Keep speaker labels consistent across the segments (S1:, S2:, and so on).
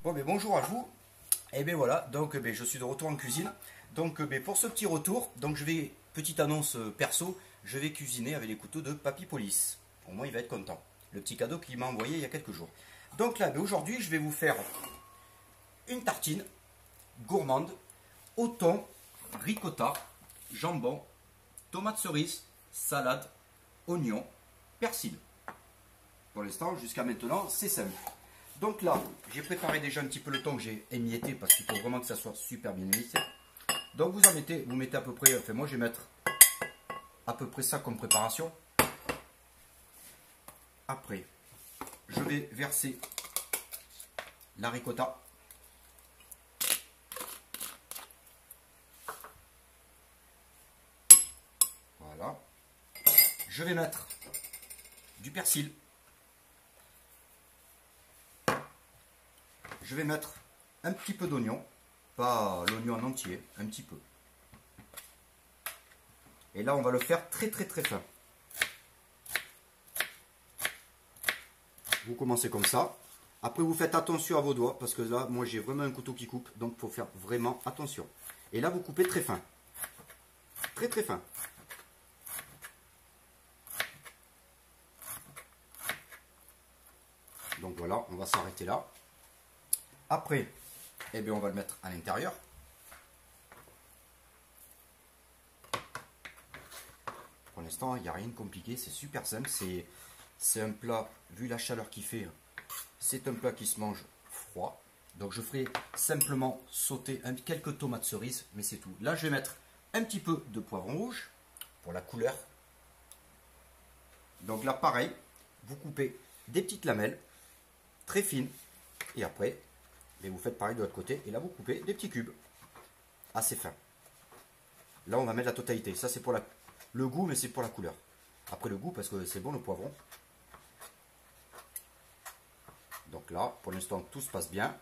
S1: Bon, mais bonjour à vous. Et bien voilà, donc je suis de retour en cuisine. Donc pour ce petit retour, donc petite annonce perso, je vais cuisiner avec les couteaux de Papy Police. Au moins il va être content. Le petit cadeau qu'il m'a envoyé il y a quelques jours. Donc là, aujourd'hui, je vais vous faire une tartine gourmande au thon, ricotta, jambon, tomates cerises, salade, oignon, persil. Pour l'instant, jusqu'à maintenant, c'est simple. Donc là, j'ai préparé déjà un petit peu le thon que j'ai émietté parce qu'il faut vraiment que ça soit super bien émietté. Donc vous mettez à peu près, enfin moi je vais mettre à peu près ça comme préparation. Après, je vais verser la ricotta. Voilà. Je vais mettre du persil. Je vais mettre un petit peu d'oignon, pas l'oignon en entier, un petit peu. Et là, on va le faire très fin. Vous commencez comme ça. Après, vous faites attention à vos doigts, parce que là, moi, j'ai vraiment un couteau qui coupe, donc il faut faire vraiment attention. Et là, vous coupez très fin. Très fin. Donc voilà, on va s'arrêter là. Après, eh bien, on va le mettre à l'intérieur. Pour l'instant, il n'y a rien de compliqué, c'est super simple. C'est un plat, vu la chaleur qu'il fait, c'est un plat qui se mange froid. Donc je ferai simplement sauter quelques tomates cerises, mais c'est tout. Là, je vais mettre un petit peu de poivron rouge pour la couleur. Donc là, pareil, vous coupez des petites lamelles très fines. Et après, vous faites pareil de l'autre côté. Et là, vous coupez des petits cubes assez fins. Là, on va mettre la totalité. Ça, c'est pour le goût, mais c'est pour la couleur. Après le goût, parce que c'est bon le poivron. Donc là, pour l'instant, tout se passe bien.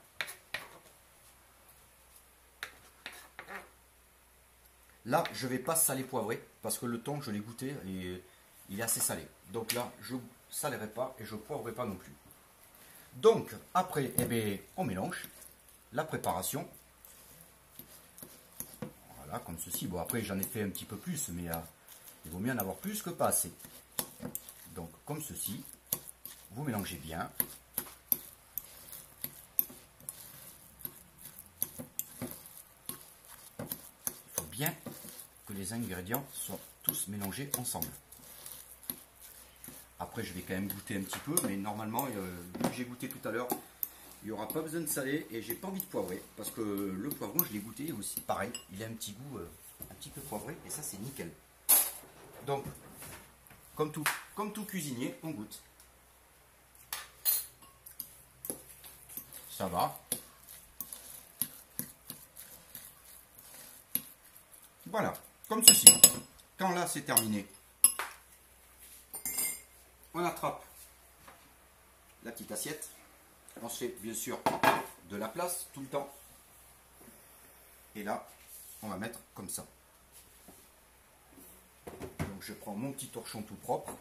S1: Là, je ne vais pas saler poivrer, parce que le thon, je l'ai goûté et il est assez salé. Donc là, je ne salerai pas et je ne poivrerai pas non plus. Donc, après, eh bien, on mélange la préparation. Voilà, comme ceci. Bon, après, j'en ai fait un petit peu plus, mais il vaut mieux en avoir plus que pas assez. Donc, comme ceci, vous mélangez bien. Il faut bien que les ingrédients soient tous mélangés ensemble. Après, je vais quand même goûter un petit peu, mais normalement, vu que j'ai goûté tout à l'heure, il n'y aura pas besoin de saler et j'ai pas envie de poivrer parce que le poivron, je l'ai goûté aussi, pareil, il a un petit goût un petit peu poivré et ça, c'est nickel. Donc, comme tout cuisinier, on goûte. Ça va. Voilà, comme ceci. Quand là, c'est terminé, on attrape la petite assiette. On se fait bien sûr de la place tout le temps. Et là, on va mettre comme ça. Donc je prends mon petit torchon tout propre.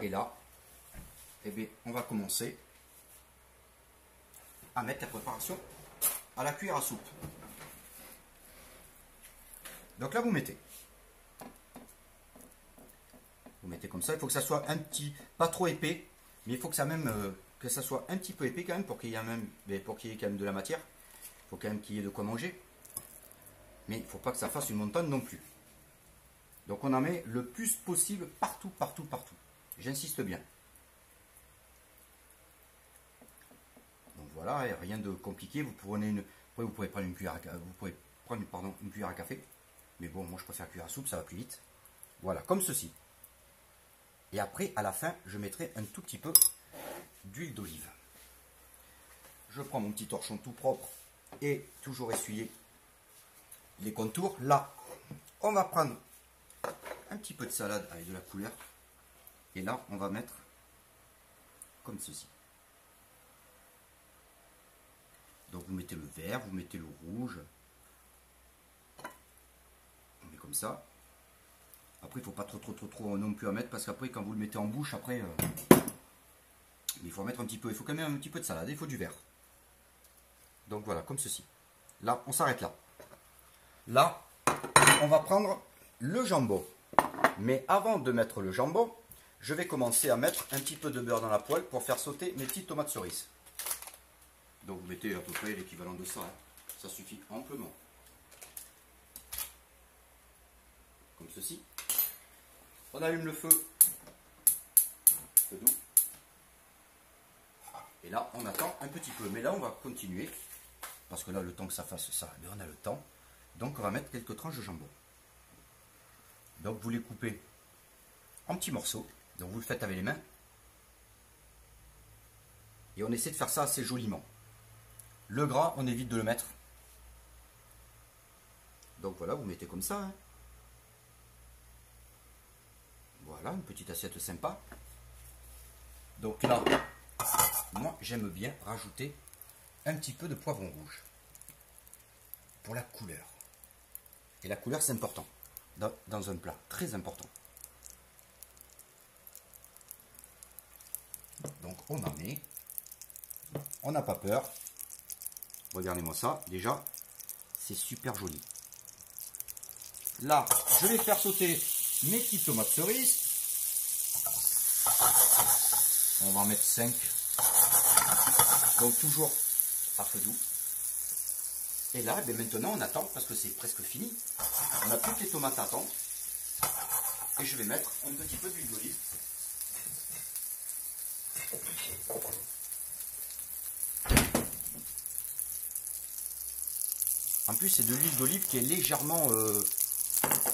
S1: Et là, eh bien, on va commencer à mettre la préparation à la cuillère à soupe. Donc là, vous mettez comme ça. Il faut que ça soit pas trop épais, mais il faut que que ça soit un petit peu épais quand même pour qu'il y ait quand même de la matière. Il faut quand même qu'il y ait de quoi manger. Mais il ne faut pas que ça fasse une montagne non plus. Donc on en met le plus possible partout. J'insiste bien. Donc voilà, rien de compliqué. Vous pouvez prendre une cuillère une cuillère à café. Mais bon, moi je préfère cuillère à soupe, ça va plus vite. Voilà, comme ceci. Et après, à la fin, je mettrai un tout petit peu d'huile d'olive. Je prends mon petit torchon tout propre et toujours essuyer les contours. Là, on va prendre un petit peu de salade avec de la couleur. Et là, on va mettre comme ceci. Donc vous mettez le vert, vous mettez le rouge. On met comme ça. Après, il ne faut pas trop non plus à mettre parce qu'après, quand vous le mettez en bouche, après, mais Il faut mettre un petit peu, il faut quand même un petit peu de salade, il faut du verre. Donc voilà, comme ceci. Là, on s'arrête là. Là, on va prendre le jambon. Mais avant de mettre le jambon, je vais commencer à mettre un petit peu de beurre dans la poêle pour faire sauter mes petites tomates cerises. Donc vous mettez à peu près l'équivalent de ça. Hein. Ça suffit amplement. Comme ceci. On allume le feu. Feu doux. Et là, on attend un petit peu. Mais là, on va continuer. Parce que là, le temps que ça fasse ça, on a le temps. Donc, on va mettre quelques tranches de jambon. Donc, vous les coupez en petits morceaux. Donc, vous le faites avec les mains. Et on essaie de faire ça assez joliment. Le gras, on évite de le mettre. Donc, voilà, vous mettez comme ça. Hein. Voilà, une petite assiette sympa. Donc là, moi, j'aime bien rajouter un petit peu de poivron rouge. Pour la couleur. Et la couleur, c'est important. Dans un plat, très important. Donc, on en met. On n'a pas peur. Regardez-moi ça. Déjà, c'est super joli. Là, je vais faire sauter mes petites tomates cerises. On va en mettre 5. Donc, toujours à feu doux. Et là, eh maintenant, on attend parce que c'est presque fini. On a plus que les tomates à attendre. Et je vais mettre un petit peu d'huile d'olive. En plus, c'est de l'huile d'olive qui est légèrement,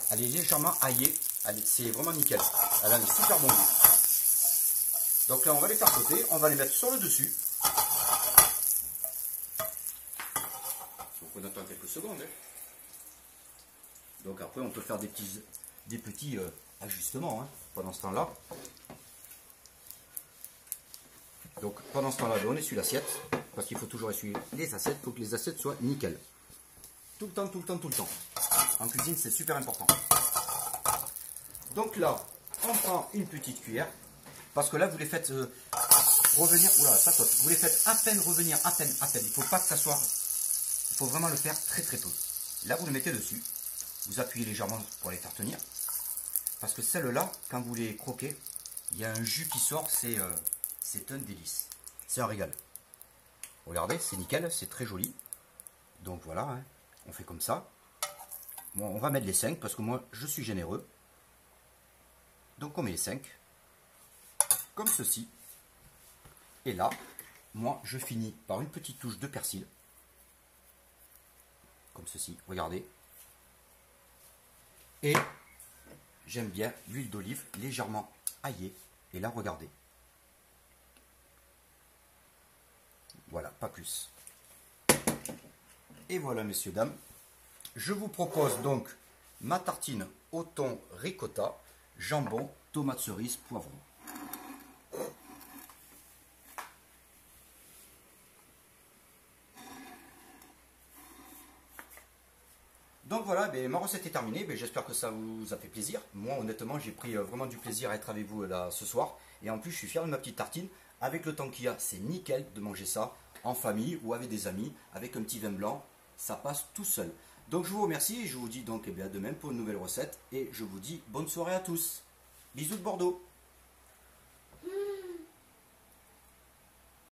S1: elle est légèrement aillée. C'est vraiment nickel. Elle a un super bon goût. Donc là, on va les faire sauter. On va les mettre sur le dessus. Donc on attend quelques secondes. Hein. Donc après, on peut faire des petits ajustements hein, pendant ce temps-là. Donc pendant ce temps-là, on essuie l'assiette. Parce qu'il faut toujours essuyer les assiettes pour que les assiettes soient nickel. Tout le temps, tout le temps, tout le temps. En cuisine, c'est super important. Donc là, on prend une petite cuillère. Parce que là, vous les faites revenir. Oula, ça saute. Vous les faites à peine revenir, à peine, à peine. Il ne faut pas que ça soit. Il faut vraiment le faire très très peu. Là, vous le mettez dessus. Vous appuyez légèrement pour les faire tenir. Parce que celles-là, quand vous les croquez, il y a un jus qui sort. C'est un délice. C'est un régal. Regardez, c'est nickel, c'est très joli. Donc voilà, hein, on fait comme ça. Bon, on va mettre les 5 parce que moi, je suis généreux. Donc on met les 5. Comme ceci. Et là, moi, je finis par une petite touche de persil. Comme ceci, regardez. Et j'aime bien l'huile d'olive légèrement aillée. Et là, regardez. Voilà, pas plus. Et voilà, messieurs, dames. Je vous propose donc ma tartine au thon ricotta, jambon, tomates cerises, poivron. Donc voilà, ma recette est terminée, j'espère que ça vous a fait plaisir. Moi honnêtement j'ai pris vraiment du plaisir à être avec vous là ce soir. Et en plus je suis fier de ma petite tartine. Avec le temps qu'il y a, c'est nickel de manger ça en famille ou avec des amis, avec un petit vin blanc, ça passe tout seul. Donc je vous remercie et je vous dis donc à demain pour une nouvelle recette. Et je vous dis bonne soirée à tous. Bisous de Bordeaux.